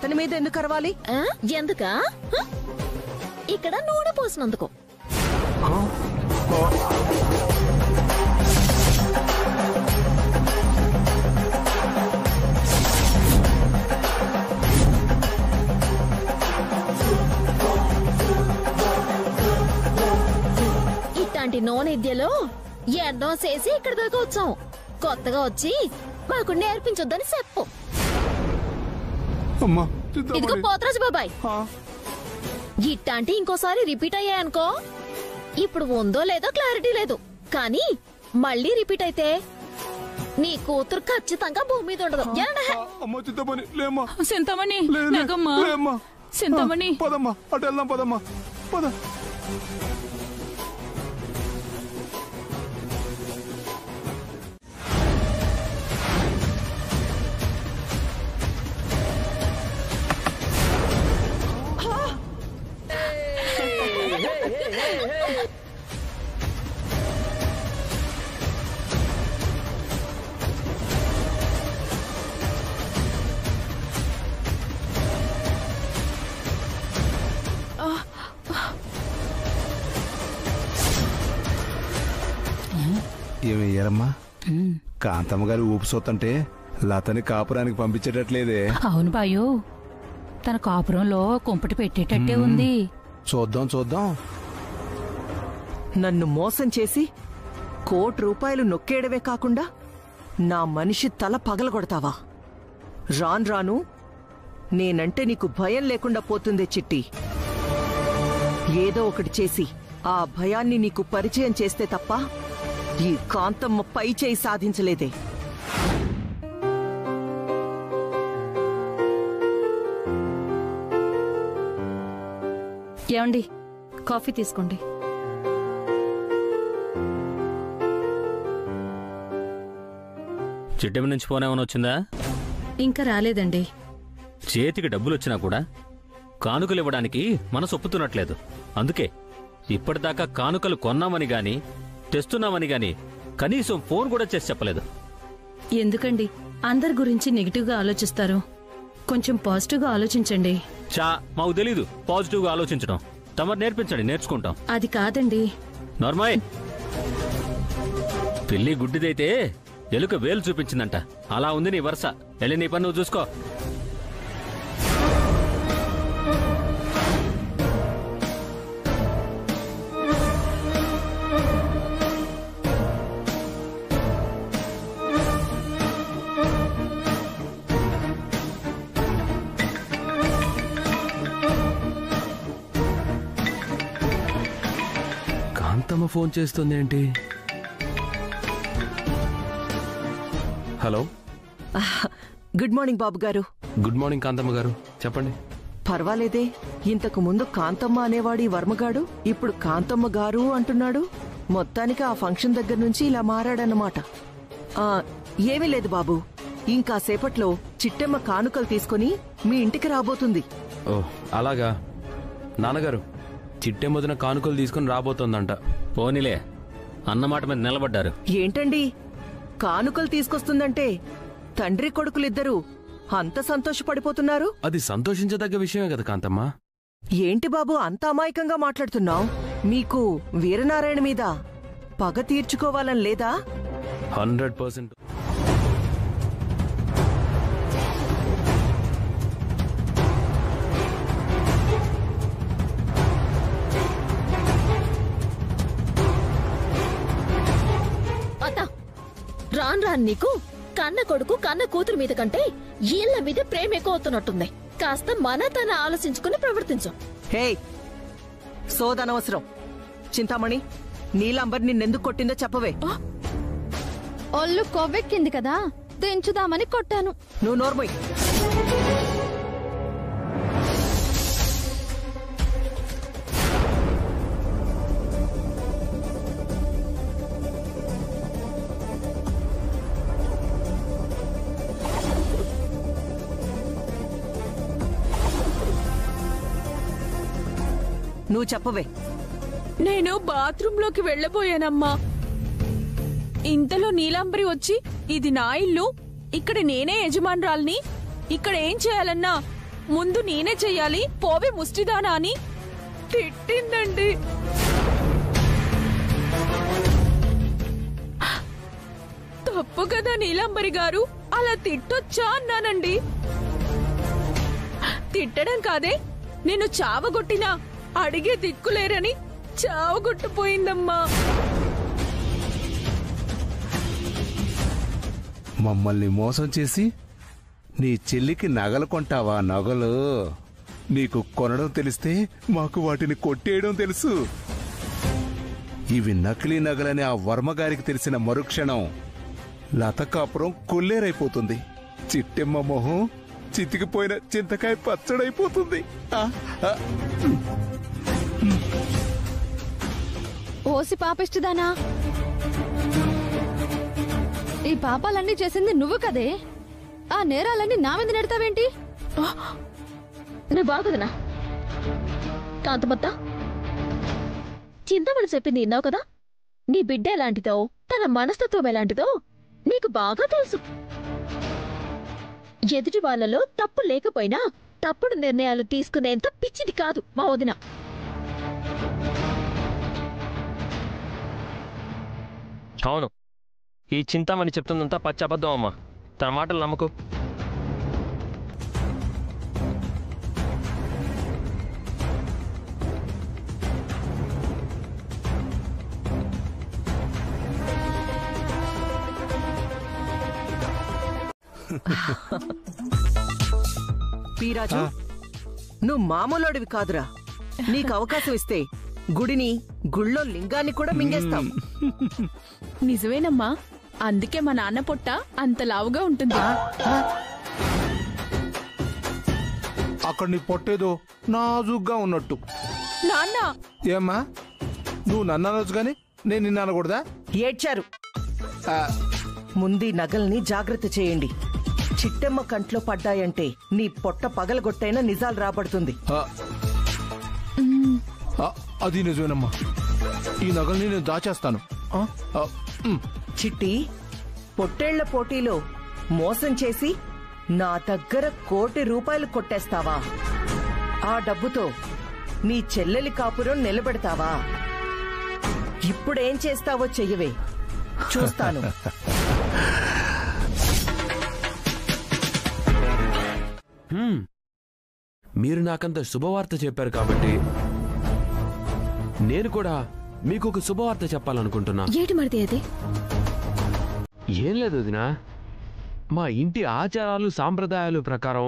అతని మీద ఎందుకు అరవాలి? ఎందుకా? ఇక్కడ నూనె పోసినందుకు. ఇట్లాంటి నూనెద్యలో ఎన్నో చేసి ఇక్కడ దాకా వచ్చాం. కొత్తగా వచ్చి మాకు నేర్పించొద్దని చెప్పు. ఇదిగో పోతరాజు బాబాయ్, ఇట్లాంటి ఇంకోసారి రిపీట్ అయ్యాయనుకో, ఇప్పుడు ఉందో లేదో క్లారిటీ లేదు, కానీ మళ్ళీ రిపీట్ అయితే నీ కూతురు ఖచ్చితంగా భూమి మీద ఉండదు. చింతమణి, చింతమణి, పదమ్మా అటు వెళ్దాం, పదమ్మా పద. ఏమయ్యారమ్మా? కాంతమ్మ గారు ఊపు సొత్తంటే లతని కాపురానికి పంపించేటట్లేదే. అవును బాయు, తన కాపురంలో కుంపటి పెట్టేటట్టే ఉంది. చూద్దాం చూద్దాం. నన్ను మోసం చేసి ₹1,00,00,000 నొక్కేయడమే కాకుండా నా మనిషి తల పగలగొడతావా? రాను రాను నేనంటే నీకు భయం లేకుండా పోతుందే చిట్టి. ఏదో ఒకటి చేసి ఆ భయాన్ని నీకు పరిచయం చేస్తే తప్ప ఈ కాంతమ్మ పై చేయి సాధించలేదే. ఏమండి, కాఫీ తీసుకోండి. చిట్టెం నుంచి ఫోన్ ఏమైనా వచ్చిందా? ఇంకా రాలేదండి. చేతికి డబ్బులొచ్చినా కూడా కానుకలు ఇవ్వడానికి మనసు ఒప్పుతున్నట్లేదు. అందుకే ఇప్పటిదాకా కానుకలు కొన్నామని గాని తెస్తున్నామని గాని కనీసం ఫోన్ కూడా చేసి చెప్పలేదు. ఎందుకండి అందరి గురించి నెగిటివ్ గా ఆలోచిస్తారు? కొంచెం పాజిటివ్ గా ఆలోచించండి. మాకు తెలీదు పాజిటివ్ గా ఆలోచించడం. తమరు నేర్పించండి, నేర్చుకుంటాం. అది కాదండి. నార్మల్ పిల్లి గుడ్డిదైతే ఎలుక వేలు చూపించిందంట. అలా ఉంది నీ వరుస. వెళ్ళి నీ పని నువ్వు చూసుకో. కాంతమ్మ ఫోన్ చేస్తుంది ఏంటి? హలో, గుడ్ మార్నింగ్ బాబు గారు. గుడ్ మార్నింగ్ కాంతమ్మ గారు, చెప్పండి. పర్వాలేదే, ఇంతకు ముందు కాంతమ్మ అనేవాడు ఈ వర్మగాడు, ఇప్పుడు కాంతమ్మ గారు అంటున్నాడు. మొత్తానికి ఆ ఫంక్షన్ దగ్గర నుంచి ఇలా మారాడన్నమాట. ఏమీ లేదు బాబు, ఇంకాసేపట్లో చిట్టెమ్మ కానుకలు తీసుకుని మీ ఇంటికి రాబోతుంది. ఓ అలాగా. నాన్నగారు, చిట్టెమ్మదిన కానుకలు తీసుకుని రాబోతోందంట. పోనీలే, అన్నమాట మీద నిలబడ్డారు. ఏంటండి, కానుకలు తీసుకొస్తుందంటే తండ్రి కొడుకులిద్దరూ అంత సంతోషపడిపోతున్నారు? అది సంతోషించదగ్గ విషయమే కదా కాంతమ్మ. ఏంటి బాబు అంత అమాయకంగా మాట్లాడుతున్నావు? మీకు వీరనారాయణ మీద పగ తీర్చుకోవాలని లేదా? 100%. రాను రాను నీకు కన్న కొడుకు కన్న కూతురు మీద కంటే ఈళ్ల మీద ప్రేమ ఎక్కువ అవుతున్నట్టుంది. కాస్త మన తన ఆలోచించుకుని ప్రవర్తించు. హే, సోదనవసరం. చింతామణి, నీలాంబర్ నిన్నెందుకు కొట్టిందో చెప్పవే. ఒళ్ళు కొవ్వెక్కింది కదా, తెంచుదామని కొట్టాను. నువ్వు నోర్మోయ్. నువ్వు చెప్పవే. నేను బాత్రూంలోకి వెళ్లబోయానమ్మా. ఇంతలో నీలాంబరి వచ్చి, ఇది నా ఇల్లు, ఇక్కడ నేనే యజమానురాల్ని, ఇక్కడ ఏం చేయాలన్నా ముందు నేనే చెయ్యాలి, పోవే ముష్టిదానా అని తిట్టిందండి. తప్పు కదా నీలాంబరి గారు, అలా తిట్టొచ్చా అన్నానండి. తిట్టడం కాదే, నేను చావగొట్టినా అడిగే దిక్కులేరని చావగొట్టుపోయిందమ్మా. మమ్మల్ని మోసం చేసి నీ చెల్లికి నగలు కొంటావా? నగలు నీకు కొనడం తెలిస్తే మాకు వాటిని కొట్టేయడం తెలుసు. ఇవి నకిలీ నగలని ఆ వర్మగారికి తెలిసిన మరుక్షణం లత కాపురం కొల్లేరైపోతుంది. చిట్టెమ్మ మొహం చితికిపోయిన చింతకాయ పచ్చడైపోతుంది. ఓసి పాపిష్టిదానా, ఈ పాపాలన్నీ చేసింది నువ్వు కదే. ఆ నేరాలన్నీ నా మీద నెడతావేంటి? నువ్వు బాగుదనా కాంతమత్త, చింతమని చెప్పింది విన్నావు కదా. నీ బిడ్డ ఎలాంటిదో, తన మనస్తత్వం ఎలాంటిదో నీకు బాగా తెలుసు. ఎదుటి వాళ్ళలో తప్పు లేకపోయినా తప్పుడు నిర్ణయాలు తీసుకునేంత పిచ్చిది కాదు మా వదిన. అవును, ఈ చింతామణి చెప్తుందంతా పచ్చి అబద్ధం అమ్మా. తన మాటలు నమ్మకు. పీరాజు, నువ్వు మామూలోడివి కాదురా. నీకు అవకాశం ఇస్తే గుడిని, గుళ్ళో లింగాన్ని కూడా మింగేస్తాం. నిజమేనమ్మా, అందుకే మా నాన్న పొట్ట అంత లావుగా ఉంటుంది. అక్కడ నీ పొట్టేదో నాజుగ్గా ఉన్నట్టు. నాన్న, ఏమ్మా నువ్వు నన్ను అనొచ్చు గాని నేను నిన్ను అనకూడదా? ఏడ్చారు. ముందీ నగల్ని జాగ్రత్త చేయండి. చిట్టెమ్మ కంట్లో పడ్డాయంటే నీ పొట్ట పగలగొట్టైనా నిజాలు రాబడుతుంది. అది నిజమేనమ్మా, ఈ నగల్ని నేను దాచేస్తాను. చిట్టి, పొట్టేళ్ల పోటీలో మోసం చేసి నా దగ్గర ₹1 కోటి కొట్టేస్తావా? ఆ డబ్బుతో నీ చెల్లెలి కాపురం నిలబెడతావా? ఇప్పుడేం చేస్తావో చెయ్యవే, చూస్తాను. మీరు నాకంత శుభవార్త చెప్పారు కాబట్టి నేను కూడా మీకు ఒక శుభవార్త చెప్పాలనుకుంటున్నా. ఏటి మరిది అది? ఏం లేదు వదినా, మా ఇంటి ఆచారాలు సాంప్రదాయాలు ప్రకారం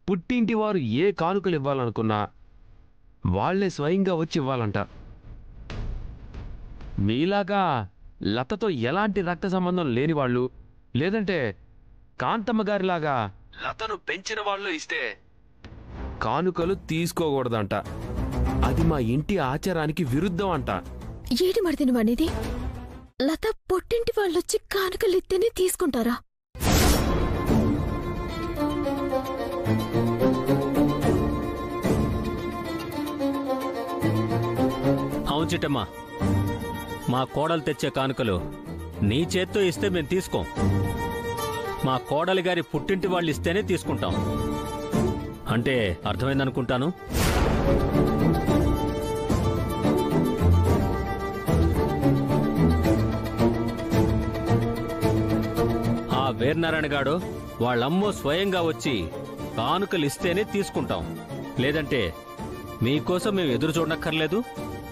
పుట్టింటి వారు ఏ కానుకలు ఇవ్వాలనుకున్నా వాళ్లే స్వయంగా వచ్చి ఇవ్వాలంట. మీలాగా లతతో ఎలాంటి రక్త సంబంధం లేని వాళ్ళు, లేదంటే కాంతమ్మ గారిలాగా లతను పెంచిన వాళ్ళు ఇస్తే కానుకలు తీసుకోకూడదంట. అది మా ఇంటి ఆచారానికి విరుద్ధం అంట. ఏటి మరిది నువ్వు అనేది? లత పొట్టింటి వాళ్ళొచ్చి కానుకలు ఇస్తేనే తీసుకుంటారా? అవును చిట్టమ్మా, మా కోడలు తెచ్చే కానుకలు నీ చేత్తో ఇస్తే మేము తీసుకోం. మా కోడలి గారి పుట్టింటి వాళ్ళు ఇస్తేనే తీసుకుంటాం. అంటే అర్థమైందనుకుంటాను. ఆ వీరనారాయణ గాడు వాళ్ళమ్మో స్వయంగా వచ్చి కానుకలు ఇస్తేనే తీసుకుంటాం. లేదంటే మీకోసం మేము ఎదురు చూడనక్కర్లేదు,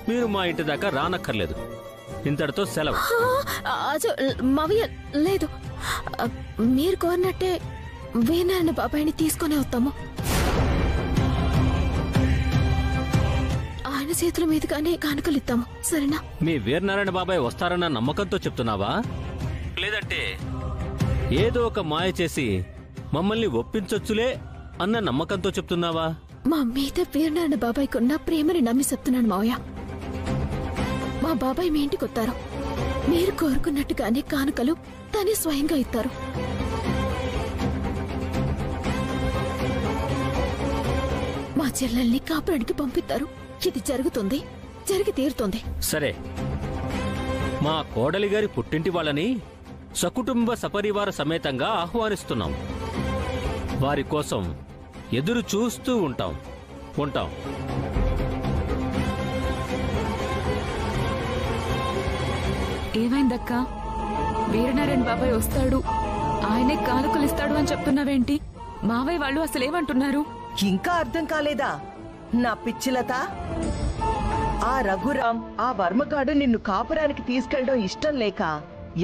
మీరు మా ఇంటి దాకా రానక్కర్లేదు. ఇంతటితో సెలవు. మావయ్య లేదు, మీరు కోరినట్టే వీరనారాయణ బాబాయిని తీసుకునే వస్తాము. ఆయన చేతుల మీదుగానే కానుకలు ఇస్తాము, సరేనా? మీ వీరనారాయణ బాబాయ్ వస్తారన్న నమ్మకంతో చెప్తున్నావా, లేదంటే ఏదో ఒక మాయ చేసి మమ్మల్ని ఒప్పించొచ్చులే అన్న నమ్మకంతో చెప్తున్నావా? మా మీద వీరనారాయణ బాబాయ్కి ఉన్న ప్రేమని నమ్మి చెప్తున్నాను మావయ్య. మా బాబాయ్ మీ ఇంటికి వస్తారు, మీరు కోరుకున్నట్టుగానే కానుకలు తనే స్వయంగా ఇస్తారు. మా చెల్లెల్ని కాపురానికి పంపిస్తారు. ఇది జరుగుతుంది, జరిగి తీరుతుంది. సరే, మా కోడలి గారి పుట్టింటి వాళ్ళని సకుటుంబ సపరివార సమేతంగా ఆహ్వానిస్తున్నాం. వారి కోసం ఎదురు చూస్తూ ఉంటాం. ఏమైందక్కా? వీరనారాయణ బాబాయ్ వస్తాడు, ఆయనే కానుకలిస్తాడు అని చెప్తున్నావేంటి? మావయ్య వాళ్ళు అసలేమంటున్నారు? ఇంకా అర్థం కాలేదా నా పిచ్చిలత? ఆ రఘురాం ఆ వర్మగాడు నిన్ను కాపురానికి తీసుకెళ్ళడం ఇష్టం లేక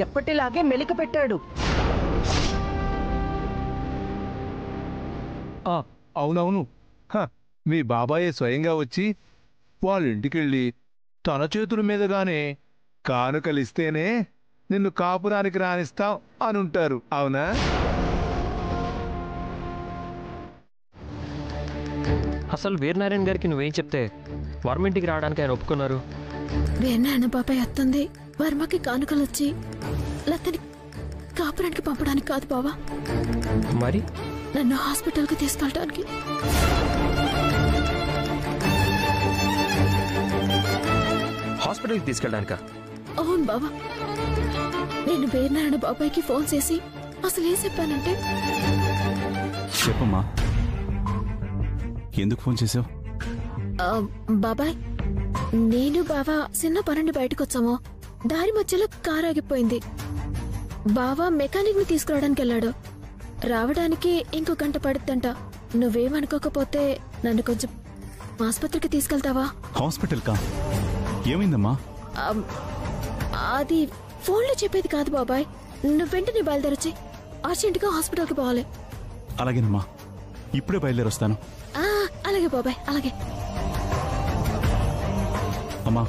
ఎప్పటిలాగే మెలిక పెట్టాడు. అవునవును, మీ బాబాయే స్వయంగా వచ్చి వాళ్ళ ఇంటికెళ్ళి తన చేతుల మీదగానే కానుకలిస్తేనే నిన్ను కాపురానికి రానిస్తాం అనుంటారు. అవునా? అసలు వీరనారాయణ గారికి నువ్వేం చెప్తే వర్మ ఇంటికి రావడానికి ఆయన ఒప్పుకున్నారు? వీరనారాయణ బాబాయ్ అత్తంది వర్మకి కానుకలు వచ్చి లతని కాపురానికి పంపడానికి కాదు బావా, మరి నన్ను హాస్పిటల్కి తీసుకెళ్ళడానికి. హాస్పిటల్కి తీసుకెళ్ళడానికా? అవును బావా, నేను వీరనారాయణ బాబాయ్కి ఫోన్ చేసి అసలు ఏం చెప్పానంటే, చెప్పమ్మా, ఎందుకు ఫోన్ చేసావు? బాబాయ్ నేను బావా చిన్న పనుండి బయటకు వచ్చాము. దారి మధ్యలో కారు ఆగిపోయింది. బావా మెకానిక్ ని తీసుకురావడానికి వెళ్ళాడు. రావడానికి ఇంకో గంట పడుతుందంట. నువ్వేమనుకోకపోతే నన్ను కొంచెం ఆసుపత్రికి తీసుకెళ్తావా? హాస్పిటల్ కా? ఏమైందమ్మా? అది ఫోన్లో చెప్పేది కాదు బాబాయ్, నువ్వు వెంటనే బయలుదేరొచ్చి అర్జెంటుగా హాస్పిటల్కి పోవాలి. అలాగేనమ్మా, ఇప్పుడే బయలుదేరొస్తాను. అలాగే బాబాయ్, అలాగే. అమ్మా,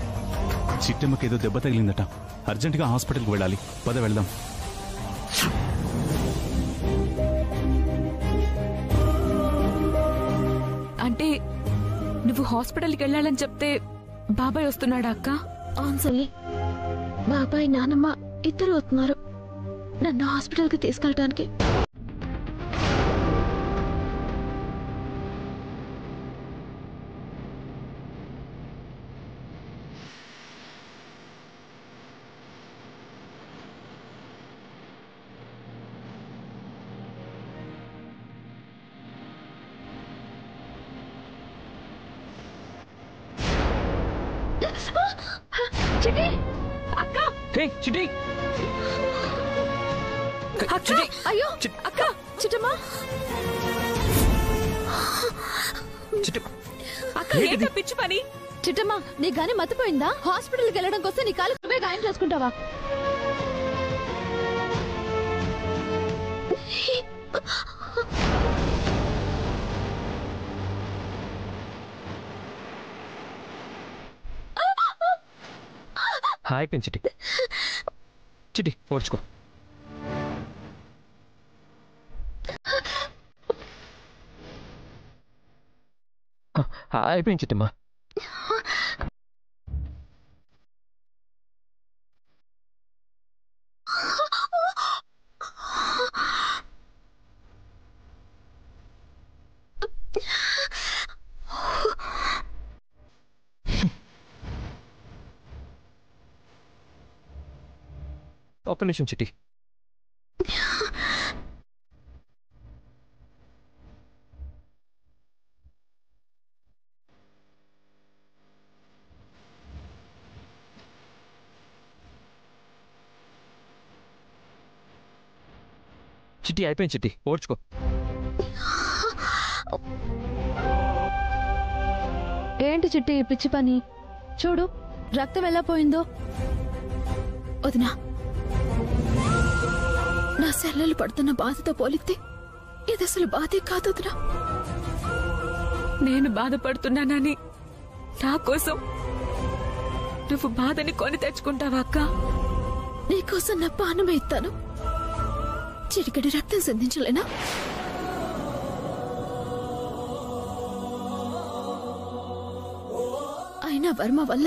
చిట్టమ్మకి ఏదో దెబ్బ తగిలిందట, అర్జెంటుగా హాస్పిటల్కి వెళ్ళాలి. పద వెళ్దాం. అంటే నువ్వు హాస్పిటల్కి వెళ్ళాలని చెప్తే బాబాయ్ వస్తున్నాడా అక్క? అవును సల్లి, బాబాయ్ నానమ్మ ఇద్దరు వస్తున్నారు నన్ను హాస్పిటల్కి తీసుకెళ్ళటానికి. చిట్టి, అక్క! హే చిట్టి! అక్క! అయ్యో అక్క! చిట్టమ్మా! అక్క, ఏంటో పిచ్చి పని? చిట్టమ్మా, నీ గాని మతిపోయిందా? హాస్పిటల్కి వెళ్ళడం కోసం నీ కాలు నువ్వే గాయం చేసుకుంటావా? హాయ్ పెన్ చిట్టి. చిట్టి ఓడ్చుకో. అయిపోయింది చిట్టమ్మా. ఒక్క నిమిషం చిట్టి. చిట్టి అయిపోయింది చిట్టి, ఓడ్చుకో. ఏంటి చిట్టి పిచ్చి పని? చూడు రక్తం ఎలా పోయిందో. వదినా, నా సెల్లలు పడుతున్న బాధతో పోలిస్తే ఇది అసలు బాధే కాదు వదినా. నేను బాధపడుతున్నానని నా కోసం నువ్వు బాధని కొని తెచ్చుకుంటావా అక్క? నీకోసం నా పానమే ఇస్తాను. చిటికడి రక్తం సంధించలేనా? అయినా వర్మ వల్ల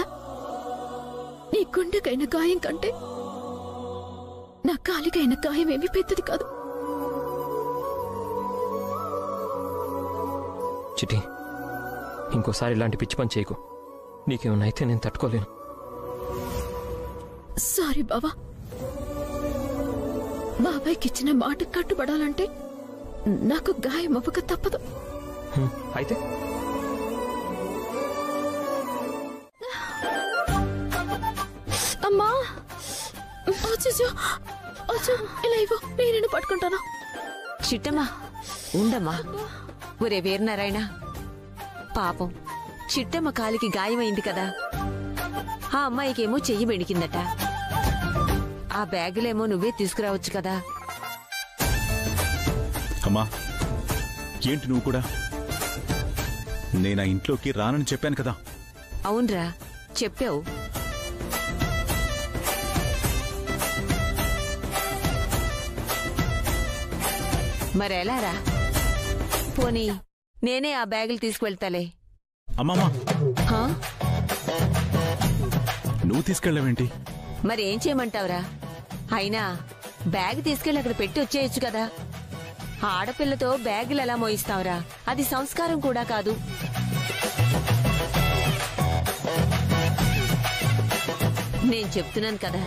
నీ గుండెకైన గాయం కంటే నా కాలికైన గాయం ఏమీ పెద్దది కాదు. చిట్టి, ఇంకోసారి ఇలాంటి పిచ్చి పని చేయకు. నీకేమన్నా అయితే నేను తట్టుకోలేను. సారీ బావా. బాబాయ్కి ఇచ్చిన మాట కట్టుబడాలంటే నాకు గాయం అవ్వక తప్పదు. అయితే అమ్మా ఇలా ఇవ్వు, నేను పట్టుకుంటాను. చిట్టమ్మా ఉండమ్మా. ఒరే వీరనారాయణ, పాపం చిట్టమ్మ కాలికి గాయమైంది కదా, ఆ అమ్మాయికేమో చెయ్యి బెణికిందట. ఆ బ్యాగులేమో నువ్వే తీసుకురావచ్చు కదా. అమ్మా ఏంటి నువ్వు కూడా? నేను ఆ ఇంట్లోకి రానని చెప్పాను కదా. అవునరా, చెప్పావు. మరెలారా? పోనీ నేనే ఆ బ్యాగులు తీసుకువెళ్తాలే. అమ్మమ్మా, నువ్వు తీసుకెళ్ళవేంటి? మరి ఏం చేయమంటావురా? అయినా బ్యాగ్ తీసుకెళ్ళి అక్కడ పెట్టి వచ్చేయచ్చు కదా. ఆడపిల్లతో బ్యాగులు ఎలా మోయిస్తావురా? అది సంస్కారం కూడా కాదు. నేను చెప్తున్నాను కదా,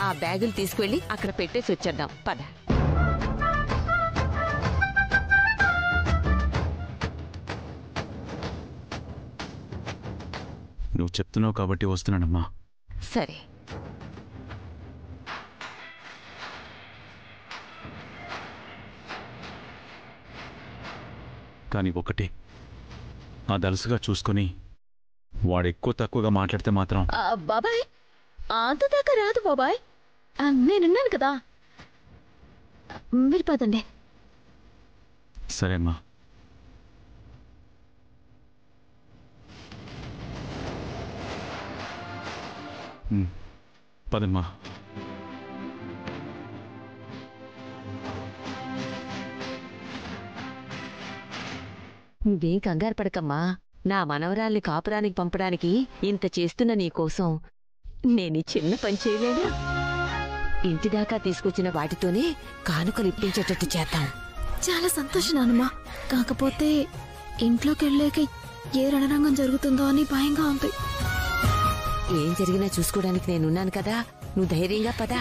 ఆ బ్యాగులు తీసుకువెళ్ళి అక్కడ పెట్టేసి వచ్చేద్దాం పద. నువ్వు చెప్తున్నావు కాబట్టి వస్తున్నానమ్మా. సరే. కానీ ఒకటి, ఆ దలసుగా చూసుకొని వాడు ఎక్కువ తక్కువగా మాట్లాడితే మాత్రం. బాబాయ్ అంత దాకా రాదు బాబాయ్, నేనున్నాను కదా, మీరు పదండి. సరే అమ్మా. పదమ్మా. నువ్వేం కంగారు పడకమ్మా. నా మనవరాల్ని కాపురానికి పంపడానికి ఇంత చేస్తున్న నీకోసం నేను చిన్న పని చేయలేనా? ఇంటిదాకా తీసుకొచ్చిన వాటితోనే కానుకలు ఇప్పించేటట్టు చేద్దాం. చాలా సంతోషం నానమ్మా. కాకపోతే ఇంట్లోకి వెళ్ళాక ఏ రణరంగం జరుగుతుందో అని భయంగా ఉంది. ఏం జరిగినా చూసుకోవడానికి నేనున్నాను కదా, నువ్వు ధైర్యంగా పదా.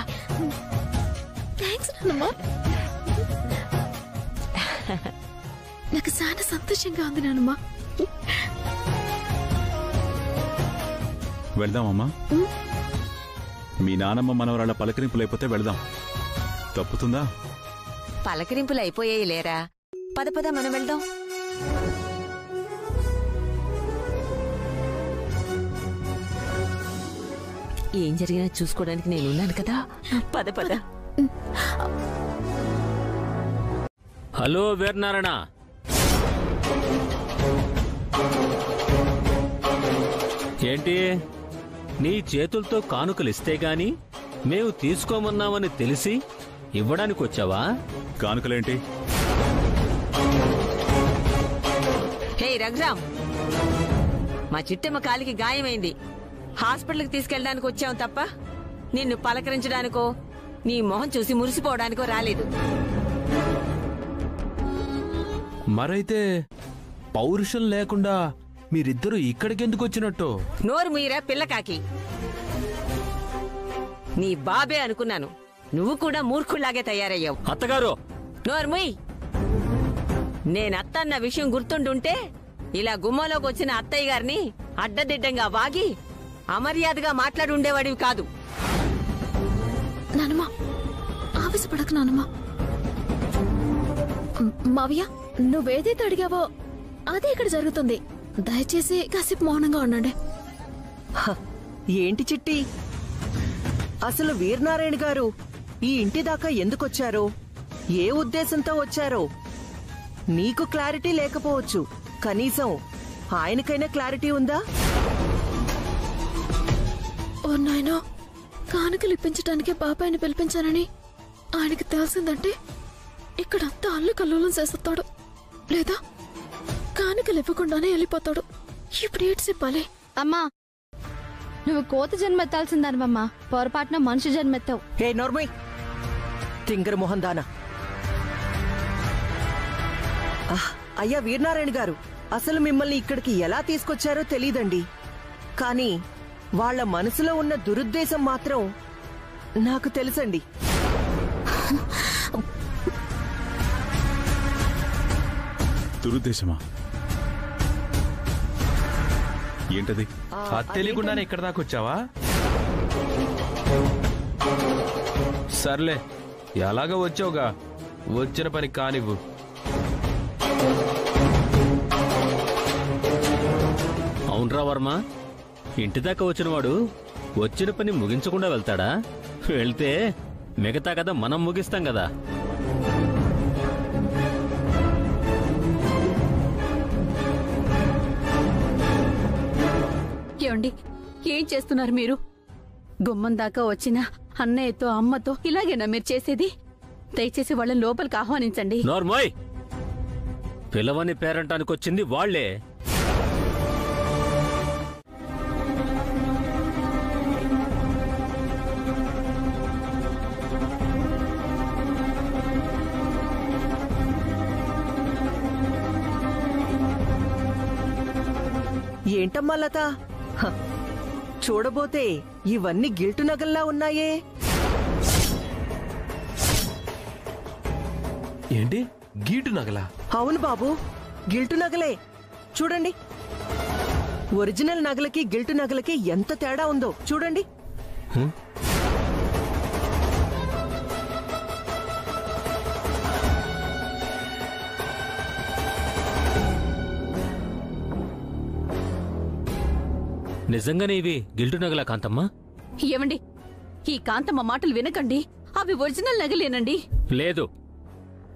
థ్యాంక్స్ నానమ్మా. నాకు చాలా సంతోషంగా ఉంది నానమ్మా. వెళ్దామమ్మా. మీ నానమ్మ మనవరాళ్ళ పలకరింపులు అయిపోతే వెళదాం. తప్పుతుందా? పలకరింపులు అయిపోయాయి లేరా, పద పద మనం వెళ్దాం. ఏం జరిగినా చూసుకోవడానికి నేనున్నాను కదా, పద పద. హలో వీరనారాయణ, ఏంటి నీ చేతులతో కానుకలిస్తే గాని మేము తీసుకోమన్నామని తెలిసి ఇవ్వడానికి వచ్చావా? కానుకలేంటి? హే రఘురామ్, మా చిట్టమ్మ కాలికి గాయమైంది, హాస్పిటల్కి తీసుకెళ్ళడానికి వచ్చాం తప్ప నిన్ను పలకరించడానికో నీ మొహం చూసి మురిసిపోవడానికో రాలేదు. మరైతే పౌరుషం లేకుండా మీరిద్దరూ ఇక్కడికెందుకు వచ్చినట్టు? నోరు మీరా పిల్లకాకి. నీ బాబే అనుకున్నాను, నువ్వు కూడా మూర్ఖుళ్లాగే తయారయ్యావు. అత్తగారు నోరు ముయ్. నేనత్తన్న విషయం గుర్తుండుంటే ఇలా గుమ్మలోకి వచ్చిన అత్తయ్య గారిని అడ్డదిడ్డంగా వాగి అమర్యాదగా మాట్లాడి ఉండేవాడివి కాదు. నానమ్మా ఆవేశపడకు నానమ్మా. మావయ్య, నువ్వేదైతే అడిగావో అదే ఇక్కడ జరుగుతుంది. దయచేసి కాసేపు మౌనంగా ఉండండి. ఏంటి చిట్టి, అసలు వీరనారాయణ గారు ఈ ఇంటి దాకా ఎందుకొచ్చారో, ఏ ఉద్దేశంతో వచ్చారో నీకు క్లారిటీ లేకపోవచ్చు, కనీసం ఆయనకైనా క్లారిటీ ఉందా? ఓ నాయనో, కానుకలు ఇప్పించటానికే బాబాయిని పిలిపించానని ఆయనకి తెలిసిందంటే ఇక్కడంతా అల్లు కల్లోలం చేస్తాడు, లేదా కానుకలు ఇవ్వకుండానే వెళ్ళిపోతాడు. ఇప్పుడు ఏటి చెప్పాలి? అమ్మా, నువ్వు కోతి జన్మెత్తాల్సిందనమ్మా, పొరపాటున మనిషి జన్మెత్తావు. హే నోర్మై, తింగర మొహన్ దానా. అయ్యా వీరనారాయణ గారు, అసలు మిమ్మల్ని ఇక్కడికి ఎలా తీసుకొచ్చారో తెలీదండి, కానీ వాళ్ల మనసులో ఉన్న దురుద్దేశం మాత్రం నాకు తెలుసండి. దురుద్దేశమా? ఏంటది? తెలియకుండానే ఇక్కడ దాకా వచ్చావా? సర్లే, ఎలాగో వచ్చావుగా, వచ్చిన పని కానివ్వు. అవునరా వర్మ, ఇంటి దాకా వచ్చినవాడు వచ్చిన పని ముగించకుండా వెళ్తాడా? వెళ్తే మిగతా కదా మనం ముగిస్తాం కదా. ఏమండి, ఏం చేస్తున్నారు మీరు? గుమ్మం దాకా వచ్చిన అన్నయ్యతో అమ్మతో ఇలాగేనా మీరు చేసేది? దయచేసి వాళ్ళని లోపలికి ఆహ్వానించండి. నోర్మోయ్, పిలవని పేరంటానికి వచ్చింది వాళ్లే. ఏంటమ్మా లత, చూడబోతే ఇవన్నీ గిల్టు నగల్లా ఉన్నాయే. ఏంటి గీటు నగలా? అవును బాబు, గిల్టు నగలే. చూడండి, ఒరిజినల్ నగలకి గిల్టు నగలకి ఎంత తేడా ఉందో చూడండి. నిజంగానే ఇవి గిల్టు నగలా కాంతమ్మ? ఏమండి, ఈ కాంతమ్మ మాటలు వినకండి. అవి ఒరిజినల్ నగలేనండి. లేదు,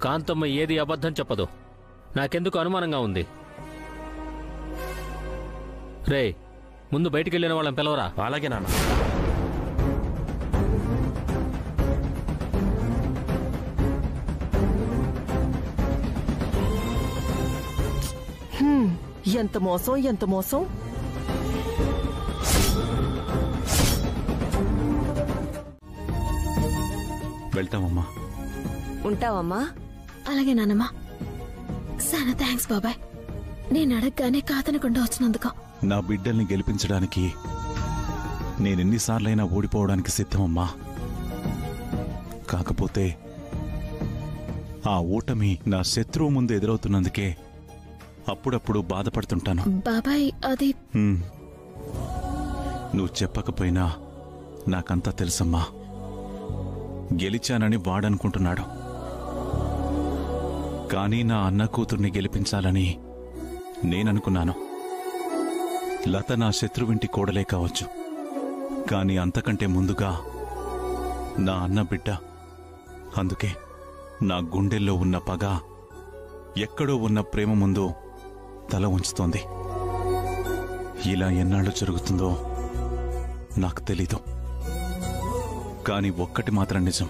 కాంతమ్మ ఏది అబద్ధం చెప్పదు. నాకెందుకు అనుమానంగా ఉంది. రే, ముందు బయటికెళ్ళిన వాళ్ళని పిలవరా. అలాగే నాన్న. ఎంత మోసం, ఎంత మోసం. వెళ్తామమ్మా. ఉంటావమ్మా? అలాగే నానమ్మా. చాలా థ్యాంక్స్ బాబాయ్, నేను అడగగానే కాదనకుండా వచ్చినందుకు. నా బిడ్డల్ని గెలిపించడానికి నేనెన్నిసార్లైనా ఓడిపోవడానికి సిద్ధమమ్మా. కాకపోతే ఆ ఓటమి నా శత్రువు ముందు ఎదురవుతున్నందుకే అప్పుడప్పుడు బాధపడుతుంటాను. బాబాయ్, అది నువ్వు చెప్పకపోయినా నాకంతా తెలుసమ్మా. గెలిచానని వాడనుకుంటున్నాడు, కానీ నా అన్న కూతుర్ని గెలిపించాలని నేననుకున్నాను. లత నా శత్రువింటి కోడలే కావచ్చు, కానీ అంతకంటే ముందుగా నా అన్న బిడ్డ. అందుకే నా గుండెల్లో ఉన్న పగ ఎక్కడో ఉన్న ప్రేమ ముందు తల ఉంచుతోంది. ఇలా ఎన్నాళ్ళు జరుగుతుందో నాకు తెలీదు, కానీ ఒక్కటి మాత్రం నిజం.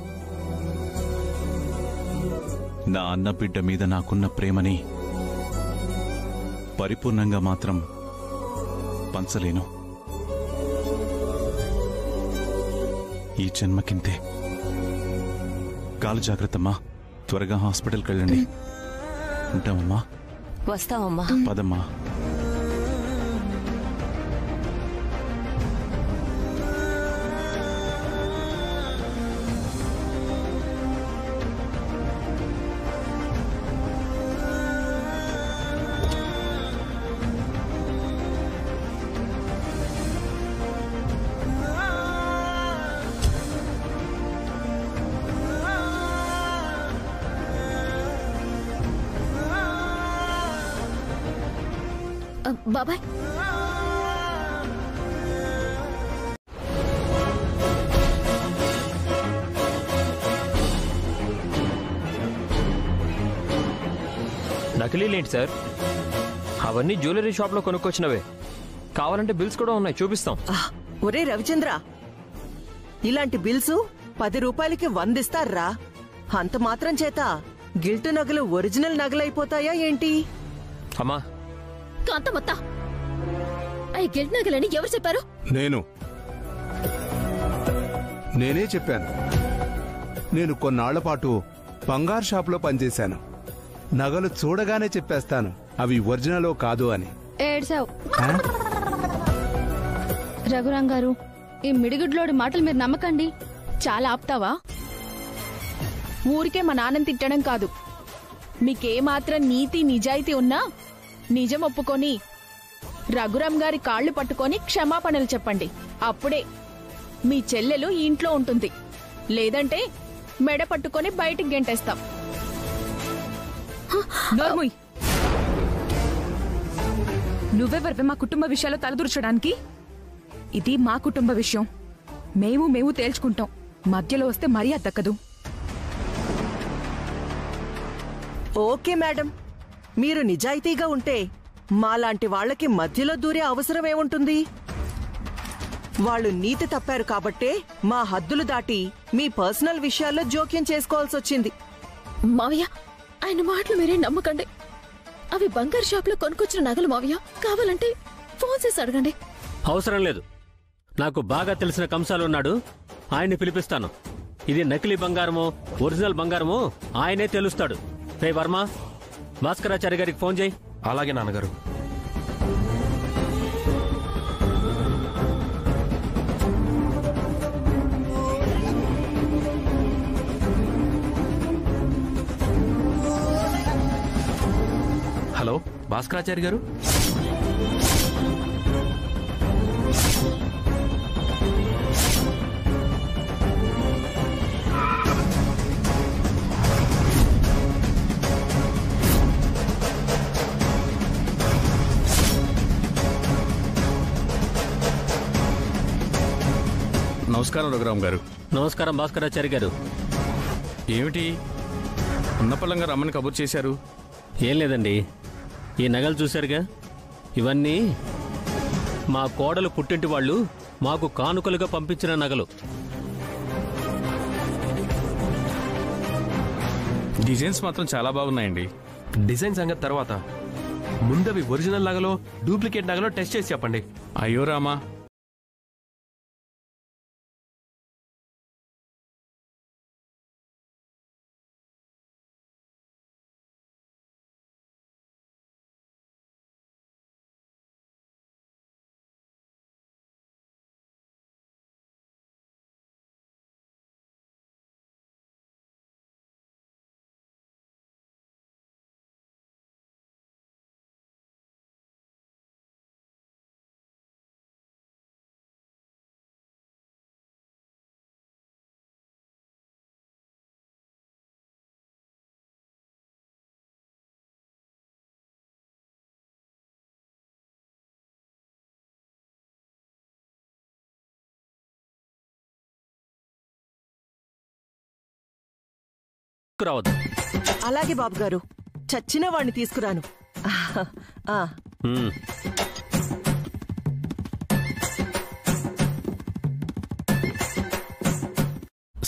నా అన్న బిడ్డ మీద నాకున్న ప్రేమని పరిపూర్ణంగా మాత్రం పంచలేను. ఈ జన్మకింతే. కాలు జాగ్రత్తమ్మా. త్వరగా హాస్పిటల్కి వెళ్ళండి. ఉంటామమ్మా. వస్తామమ్మా. పదమ్మా. బాబాయ్, నకిలీలేంటి సార్? అవన్నీ జ్యువెలరీ షాప్లో కొనుక్కొచ్చినవే. కావాలంటే బిల్స్ కూడా ఉన్నాయి, చూపిస్తాం. ఒరే రవిచంద్ర, ఇలాంటి బిల్సు 10 రూపాయలకి 100 ఇస్తారా? అంత మాత్రం చేత గిల్టు నగలు ఒరిజినల్ నగలైపోతాయా ఏంటి? అమ్మా, కాంతమత్త, అవి గిల్ట్ నగలని ఎవరు చెప్పారు? నేనే చెప్పాను. నేను కొన్నాళ్ల పాటు బంగారు షాపులో పనిచేశాను. నగలు చూడగానే చెప్పేస్తాను అవి ఒరిజినలో కాదు అని. ఏడ్సావు రఘురాం గారు, ఈ మిడిగుడ్లోడి మాటలు మీరు నమ్మకండి. చాలా ఆపుతావా? ఊరికే మా నాన్నని తిట్టడం కాదు, మీకేమాత్రం నీతి నిజాయితీ ఉన్నా నిజం ఒప్పుకొని రఘురాం గారి కాళ్లు పట్టుకొని క్షమాపణలు చెప్పండి. అప్పుడే మీ చెల్లెలు ఈ ఇంట్లో ఉంటుంది. లేదంటే మెడ పట్టుకొని బయటికి గెంటేస్తాం. నోర్ముయ్, నువ్వెవరివే మా కుటుంబ విషయాల్లో తలదూర్చడానికి? ఇది మా కుటుంబ విషయం. మేము తేల్చుకుంటాం. మధ్యలో వస్తే మర్యాద దక్కదు. ఓకే మేడం, మీరు నిజాయితీగా ఉంటే మాలాంటి వాళ్ళకి మధ్యలో దూరే అవసరం ఏముంటుంది? వాళ్ళు నీతి తప్పారు కాబట్టే మా హద్దులు దాటి మీ పర్సనల్ విషయాల్లో జోక్యం చేసుకోవాల్సి వచ్చింది. మావయ్య, ఆయన మాటలు మీరే నమ్మకండి. అవి బంగారు షాప్ లో కొనుక్కొచ్చిన నగలు మావయ్య. కావాలంటే ఫోన్ చేసి అడగండి. అవసరం లేదు. నాకు బాగా తెలిసిన కంసాలున్నాడు, ఆయన్ని పిలిపిస్తాను. ఇది నకిలీ బంగారమో ఒరిజినల్ బంగారమో ఆయనే తెలుస్తాడు. రే వర్మ, భాస్కరాచార్య గారికి ఫోన్ చేయి. అలాగే నాన్నగారు. హలో భాస్కరాచార్య గారు. నమస్కారం రఘురామ్ గారు. నమస్కారం భాస్కరాచార్య గారు. ఏమిటి ఉన్నపల్లంగా రమ్మని కబుర్ చేశారు? ఏం లేదండి, ఈ నగలు చూశారుగా, ఇవన్నీ మా కోడలు పుట్టింటి వాళ్ళు మాకు కానుకలుగా పంపించిన నగలు. డిజైన్స్ మాత్రం చాలా బాగున్నాయండి. డిజైన్ సంగతి తర్వాత ముందవి ఒరిజినల్ నగలో డూప్లికేట్ నగలో టెస్ట్ చేసి చెప్పండి. అయ్యో రామా, రావద్దు. అలాగే బాబు గారు, చచ్చిన వాణ్ణి తీసుకురాను.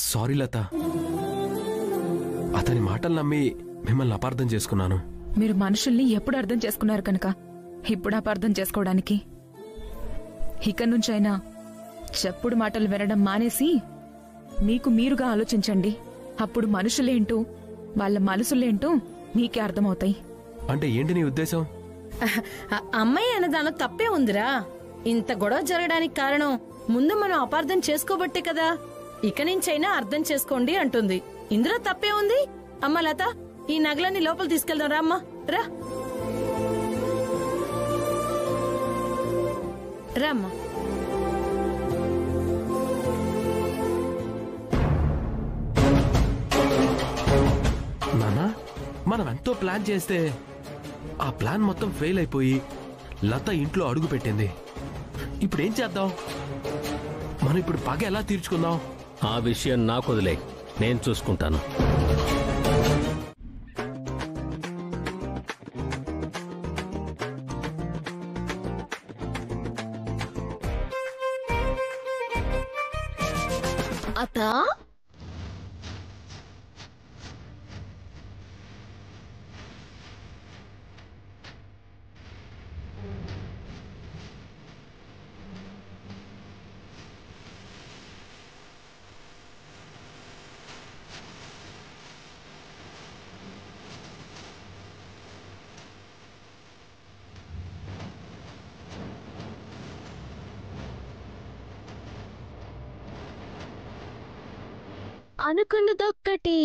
సారీ లత, అతని మాటలు నమ్మి మిమ్మల్ని అపార్థం చేసుకున్నాను. మీరు మనుషుల్ని ఎప్పుడు అర్థం చేసుకున్నారు కనుక ఇప్పుడు అపార్థం చేసుకోవడానికి. ఇక నుంచైనా చెప్పుడు మాటలు వినడం మానేసి మీకు మీరుగా ఆలోచించండి. అప్పుడు మనుషులేంటో వాళ్ళ మనసులేంటో మీకే అర్థమవుతాయి. అంటే ఏంటి నీ ఉద్దేశం? అమ్మాయి అన్న దానిలో తప్పే ఉందిరా. ఇంత గొడవ జరగడానికి కారణం ముందు మనం అపార్థం చేసుకోబట్టే కదా. ఇక నుంచైనా అర్థం చేసుకోండి అంటుంది. ఇందులో తప్పే ఉంది. అమ్మ లత, ఈ నగలన్నీ లోపల తీసుకెళ్దాం రా. అమ్మా రా, రామ్మా. నాన్న, మనం ఎంతో ప్లాన్ చేస్తే ఆ ప్లాన్ మొత్తం ఫెయిల్ అయిపోయి లత ఇంట్లో అడుగు పెట్టింది. ఇప్పుడు ఏం చేద్దాం? మనం ఇప్పుడు పగ ఎలా తీర్చుకుందాం? ఆ విషయం నాకు వదిలే, నేను చూసుకుంటాను. అత్తా, అనుకున్నదొక్కటి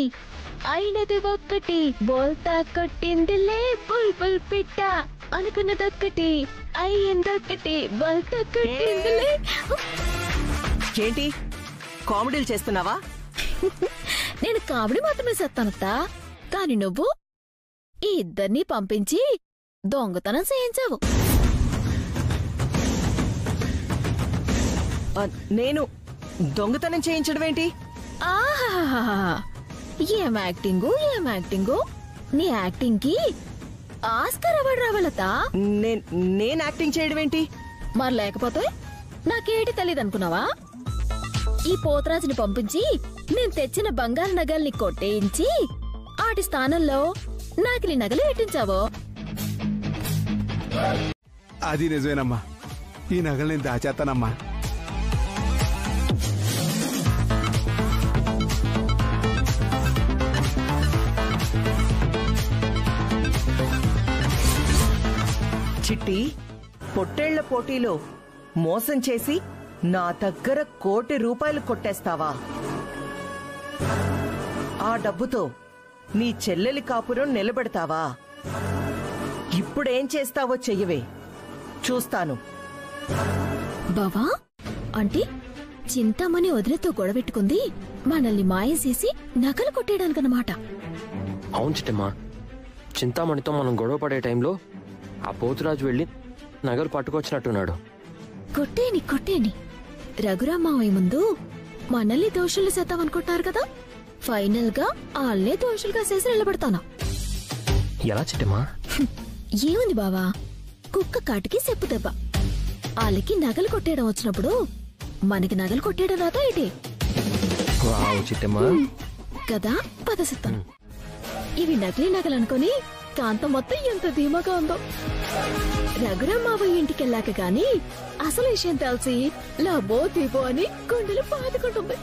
అయినది ఒక్కటి బోల్తా కొట్టిందిలే బుల్బుల్ పిట్ట అనుకున్నదొక్కటి అయ్యిందొక్కటి బోల్తా కొట్టిందిలే. ఏంటి కామెడీలు చేస్తున్నావా? నేను కామెడీ మాత్రమే చేస్తానత్తా, కాని నువ్వు ఈ ఇద్దరినీ పంపించి దొంగతనం చేయించావు. నేను దొంగతనం చేయించడం ఏంటి? ఆహాహాహా, ఏం యాక్టింగు ఏం యాక్టింగు. నీ యాక్టింగ్ కి ఆస్కార్ అవార్డు రావాలతా. నేను యాక్టింగ్ చేయడం ఏంటి? మరి లేకపోతే నాకేటి తెలీదనుకున్నావా? ఈ పోతరాజుని పంపించి నేను తెచ్చిన బంగారు నగల్ని కొట్టేయించి ఆటి స్థానంలో నాకిలి నగలు పెట్టించావో. అది నిజమేనమ్మా, ఈ నగలు నేను దాచేస్తానమ్మా. చిట్టి, పొట్టేళ్ల పోటీలో మోసం చేసి నా దగ్గర ₹1 కోటి కొట్టేస్తావా? ఆ డబ్బుతో నీ చెల్లెలి కాపురం నిలబెడతావా? ఇప్పుడేం చేస్తావో చెయ్యవే, చూస్తాను. బావా, అంటే చింతామణి వదిలితో గొడవెట్టుకుంది మనల్ని మాయ చేసి నగలు కొట్టేయడానికన్నమాట. అవును చిట్టమ్మా, చింతామణితో మనం గొడవ పడే టైంలో ఆ పోతురాజు వెళ్ళి నగలు పట్టుకొచ్చినట్టున్నాడు. కొట్టేని కొట్టేని రఘురామావయ్య ముందు మనల్ని దోషులు చేద్దామనుకుంటున్నారు కదా, ఫైనల్ గా వాళ్ళే దోషులుగా చేసి నిలబడతాను. ఎలా చిట్టమ్మా? ఏముంది బావా, కుక్క కాటికి చెప్పు దెబ్బ. వాళ్ళకి నగలు కొట్టేయడం వచ్చినప్పుడు మనకి నగలు కొట్టేయడం రాదా ఏంటి? చిట్టమ్మా కదా, పదసిత్తాను. ఇవి నకిలీ నగలు అనుకుని కాంతం మొత్తం ఎంత ధీమాగా ఉందో. రఘురామావయ్య ఇంటికెళ్ళాక గాని అసలు విషయం తెలిసి లాబో దీబో అని గుండెలు బాదుకుంటుంది.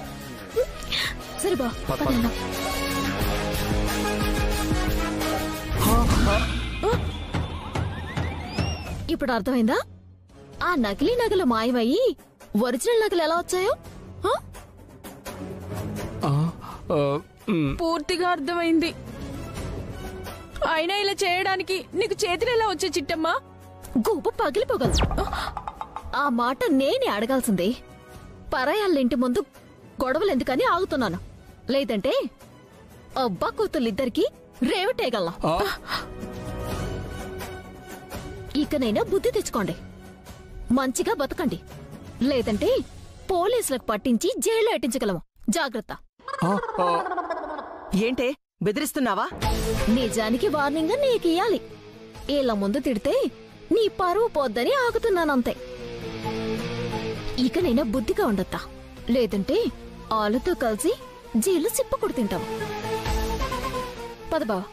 సరే బా, పదన్నా. ఇప్పుడు అర్థమైందా? ఆ నకిలీ నగలు మాయమయ్యి ఒరిజినల్ నగలు ఎలా వచ్చాయో? పూర్తిగా అర్థమైంది. అయినా ఇలా చేయడానికి నీకు చేతులు ఎలా వచ్చే చిట్టమ్మా? గుబ్బ పగిలిపోగలదు. ఆ మాట నేనే అడగాల్సింది. పరాయాళ్ళింటి ముందు గొడవలు ఎందుకని ఆగుతున్నాను, లేదంటే అబ్బా కూతుళ్ళిద్దరికి రేవటేగల్లా. ఇకనైనా బుద్ధి తెచ్చుకోండి, మంచిగా బతకండి, లేదంటే పోలీసులకు పట్టించి జైల్లో ఎట్టించగలము. జాగ్రత్త. ఏంటే బెదిరిస్తున్నావా? నిజానికి వార్నింగ్ నీకియ్యాలి. ఇలా ముందు తిడితే నీ పరువు పోద్దని ఆగుతున్నానంతే. ఇకనైనా బుద్ధిగా ఉండొత్తా, లేదంటే ఆళ్ళతో కలిసి జైలు సిప్పకుడు తింటావు. పద బావా.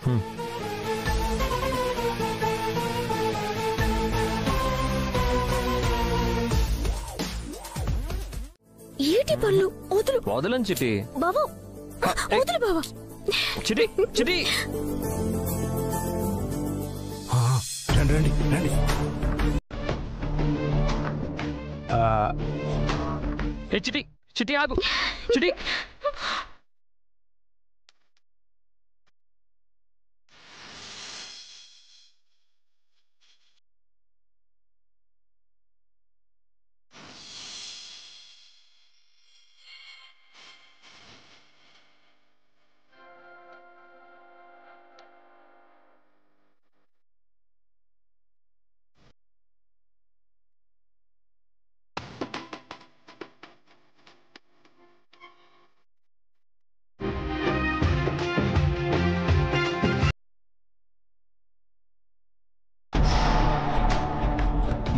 ఏటి పళ్ళు వదులు. వదలని చిటి. బావా వదులు బావా. చిటి చిటి. రండి రండి రండి. చిటి చిటి ఆగు. చిటి.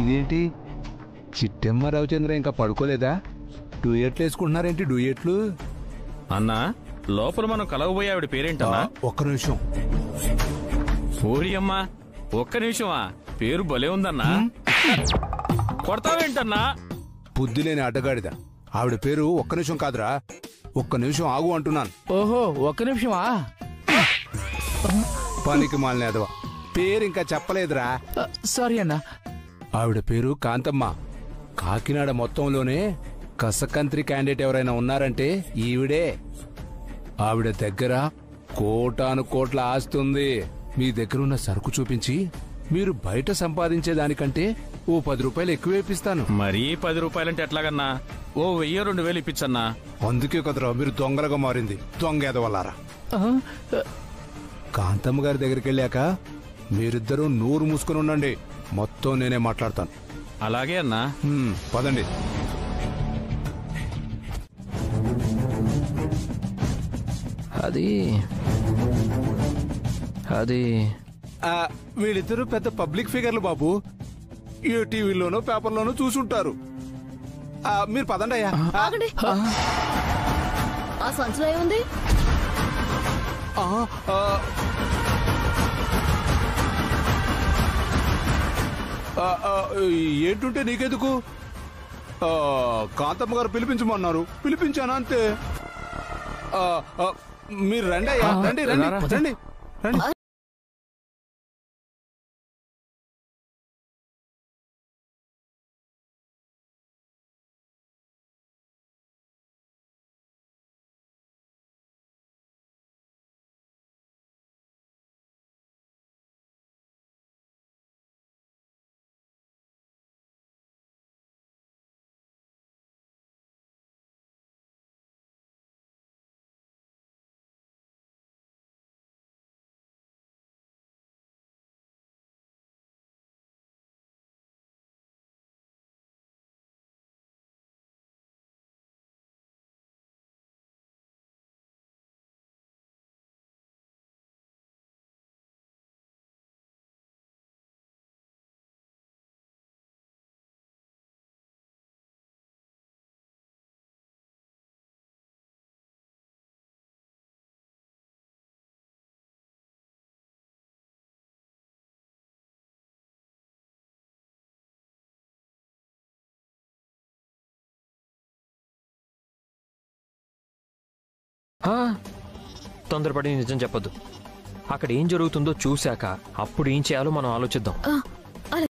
ఇదేంటి, చిట్టెమ్మ రవిచంద్ర ఇంకా పడుకోలేదా? డూయెట్లు వేసుకుంటున్నారేంటి? డూయెట్లు అన్నా, లోపల మనం కలవబోయే ఆవిడ పేరేంటన్నా? ఒక్క నిమిషం. ఓడి అమ్మా, ఒక్క నిమిషమా? పేరు భలే ఉందన్నా. కొడతావేంటన్నా? బుద్ధి లేని అడ్డగాడిద. ఆవిడ పేరు ఒక్క నిమిషం కాదురా, ఒక్క నిమిషం ఆగు అంటున్నాను. ఓహో, ఒక్క నిమిషమా? పనికి మాలినేదవా, పేరు ఇంకా చెప్పలేదురా. సారీ అన్నా. ఆవిడ పేరు కాంతమ్మ. కాకినాడ మొత్తంలోనే కసకంత్రి క్యాండిడేట్ ఎవరైనా ఉన్నారంటే ఈవిడే. ఆవిడ దగ్గర కోటాను కోట్ల ఆస్తుంది. మీ దగ్గరున్న సరుకు చూపించి మీరు బయట సంపాదించేదానికంటే ఓ 10 రూపాయలు ఎక్కువ ఇప్పిస్తాను. మరీ 10 రూపాయలంటే ఎట్లాగన్నా? ఓ 1000-2000 ఇప్పించన్నా. అందుకే కదరా మీరు దొంగలుగా మారింది. దొంగ ఎదవల్లారా. కాంతమ్మ గారి దగ్గరికి వెళ్ళాక మీరిద్దరూ నోరు మూసుకుని ఉండండి. మొత్తం నేనే మాట్లాడతాను. అలాగే అన్నా. పదండి. అది వీళ్ళిద్దరూ పెద్ద పబ్లిక్ ఫిగర్లు బాబు. ఏ టీవీలోనో పేపర్లోనో చూసుంటారు. మీరు పదండి అయ్యా. ఆగండి. ఆ సంచులో ఏముంది? ఏంటుంటే నీకెందుకు? కాంతమ్మ గారు పిలిపించమన్నారు, పిలిపించాను అంతే. మీరు రండి అయ్యా. రండి రండి రండి రండి. తొందరపడి నిజం చెప్పొద్దు. అక్కడ ఏం జరుగుతుందో చూశాక అప్పుడు ఏం చేయాలో మనం ఆలోచిద్దాం.